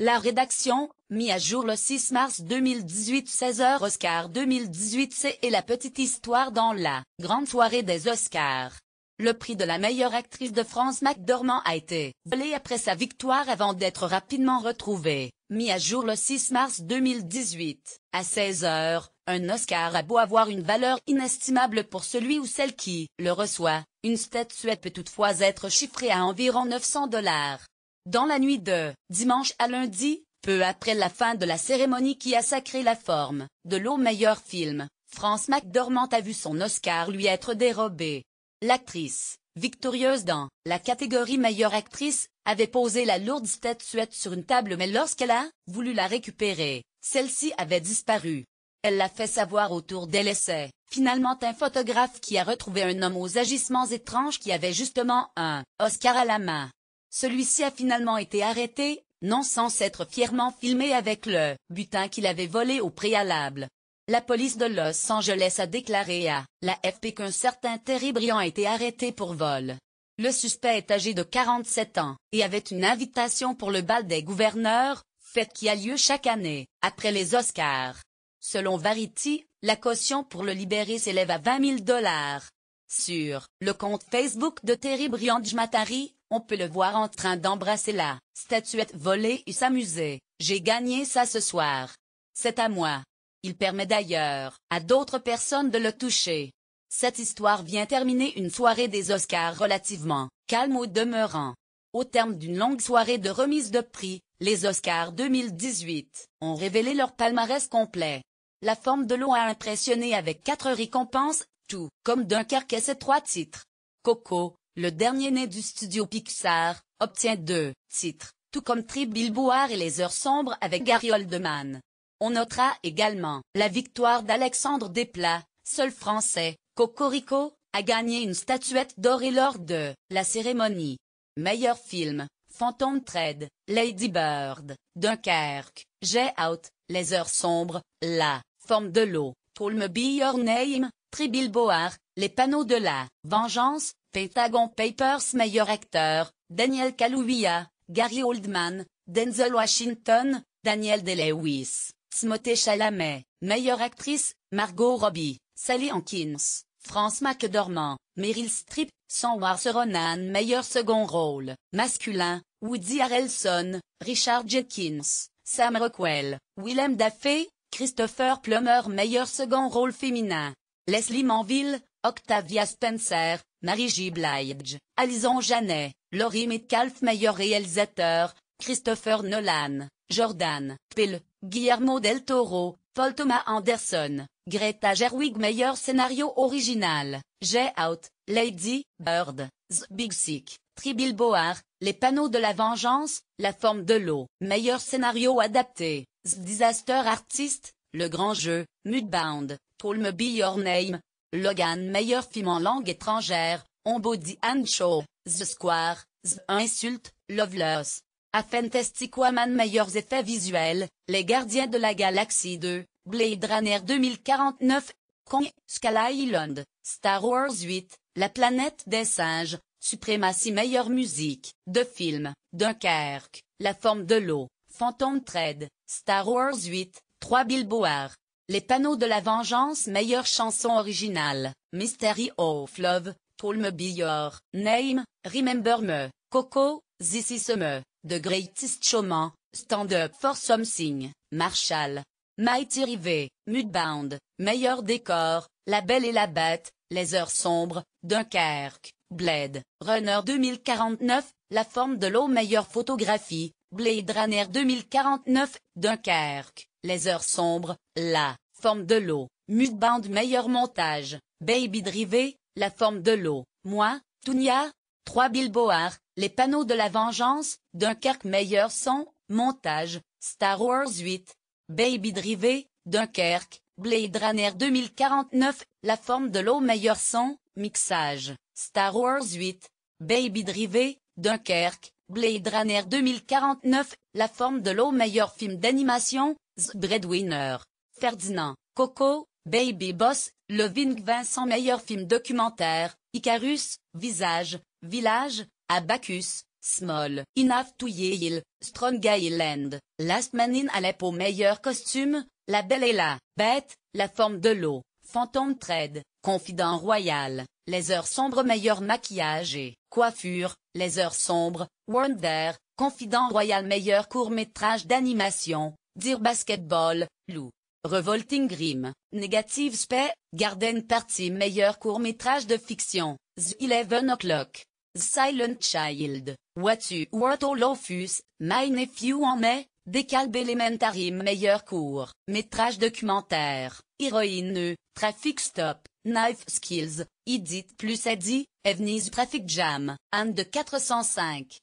La rédaction, mis à jour le 6 mars 2018 16h Oscar 2018 C'est la petite histoire dans la grande soirée des Oscars. Le prix de la meilleure actrice de France McDormand a été volé après sa victoire avant d'être rapidement retrouvé. Mis à jour le 6 mars 2018, à 16h, un Oscar a beau avoir une valeur inestimable pour celui ou celle qui le reçoit, une statuette peut toutefois être chiffrée à environ 900 $. Dans la nuit de dimanche à lundi, peu après la fin de la cérémonie qui a sacré la forme de l'eau meilleur film, France McDormand a vu son Oscar lui être dérobé. L'actrice, victorieuse dans la catégorie meilleure actrice, avait posé la lourde statuette sur une table mais lorsqu'elle a voulu la récupérer, celle-ci avait disparu. Elle l'a fait savoir autour d'elle et c'est finalement un photographe qui a retrouvé un homme aux agissements étranges qui avait justement un Oscar à la main. Celui-ci a finalement été arrêté, non sans s'être fièrement filmé avec le butin qu'il avait volé au préalable. La police de Los Angeles a déclaré à l'AFP qu'un certain Terry Briand a été arrêté pour vol. Le suspect est âgé de 47 ans et avait une invitation pour le bal des gouverneurs, fête qui a lieu chaque année, après les Oscars. Selon Variety, la caution pour le libérer s'élève à 20 000 $. Sur le compte Facebook de Terry Briand Jmatari, on peut le voir en train d'embrasser la statuette volée et s'amuser. « J'ai gagné ça ce soir. C'est à moi. » Il permet d'ailleurs à d'autres personnes de le toucher. Cette histoire vient terminer une soirée des Oscars relativement calme au demeurant. Au terme d'une longue soirée de remise de prix, les Oscars 2018 ont révélé leur palmarès complet. La forme de l'eau a impressionné avec 4 récompenses, tout comme Dunkerque et ses 3 titres. Coco, le dernier né du studio Pixar, obtient 2 titres, tout comme Three Billboards et Les Heures sombres avec Gary Oldman. On notera également la victoire d'Alexandre Desplat, seul français. Cocorico a gagné une statuette dorée lors de la cérémonie. Meilleur film, Phantom Thread, Lady Bird, Dunkerque, Get Out, Les Heures sombres, La forme de l'eau, Call Me By Your Name, Three Billboards, Les panneaux de la vengeance, Pentagon Papers meilleur acteur, Daniel Kaluuya, Gary Oldman, Denzel Washington, Daniel Day-Lewis, Timothée Chalamet, meilleure actrice, Margot Robbie, Sally Hawkins, France McDormand, Meryl Streep, Saoirse Ronan meilleur second rôle, masculin, Woody Harrelson, Richard Jenkins, Sam Rockwell, Willem Dafoe, Christopher Plummer meilleur second rôle féminin, Leslie Manville, Octavia Spencer, Mary J. Blige, Alison Janet, Laurie Metcalf meilleur réalisateur, Christopher Nolan, Jordan Peele, Guillermo del Toro, Paul Thomas Anderson, Greta Gerwig meilleur scénario original, Get Out, Lady Bird, The Big Sick, Three Billboards, Les panneaux de la vengeance, La forme de l'eau, meilleur scénario adapté, The Disaster Artist, Le grand jeu, Mudbound, Call Me By Your Name, Logan meilleur film en langue étrangère, On Body and Show, The Square, The Insulte, Loveless. A Fantastic Woman meilleurs effets visuels, Les Gardiens de la Galaxie 2, Blade Runner 2049, Kong, Skull Island, Star Wars 8, La planète des singes, Suprématie meilleure musique, de film, Dunkerque, La forme de l'eau, Phantom Thread, Star Wars 8, 3 Billboards, Les panneaux de la vengeance meilleure chanson originale, Mystery of Love, Call Me By Your Name, Remember Me, Coco, This Is Me, The Greatest Showman, Stand Up for Something, Marshall, Mighty Rivet, Mudbound, meilleur décor, La Belle et la Bête, Les Heures sombres, Dunkerque, Blade Runner 2049, La forme de l'eau meilleure photographie, Blade Runner 2049, Dunkerque, Les Heures sombres, La forme de l'eau, Mudbound meilleur montage, Baby Driver, La forme de l'eau, Moi, Tounia, 3 Billboards, Les panneaux de la vengeance, Dunkerque meilleur son, montage, Star Wars 8, Baby Driver, Dunkerque, Blade Runner 2049, La forme de l'eau meilleur son, mixage, Star Wars 8, Baby Driver, Dunkerque, Blade Runner 2049, La forme de l'eau meilleur film d'animation, The Breadwinner, Ferdinand, Coco, Baby Boss, Loving Vincent meilleur film documentaire, Icarus, Visage, Village, Abacus, Small, Enough to Yield, Strong Island, Last Man in Aleppo. Meilleur costume, La Belle et la Bête, La Forme de l'eau, Phantom Thread, Confident Royal, Les Heures sombres. Meilleur maquillage et coiffure, Les Heures sombres, Wonder, Confident Royal. Meilleur court-métrage d'animation, Dear Basketball, Lou. Revolting Grim, Negative Spay, Garden Party. Meilleur court-métrage de fiction, The 11 O'Clock, The Silent Child, What You Were Told Lofus, My Nephew en mai, Decalb Elementary. Meilleur court-métrage documentaire, Héroïne, Traffic Stop, Knife Skills, Edit plus Eddie, Evni's Traffic Jam, Anne de 405.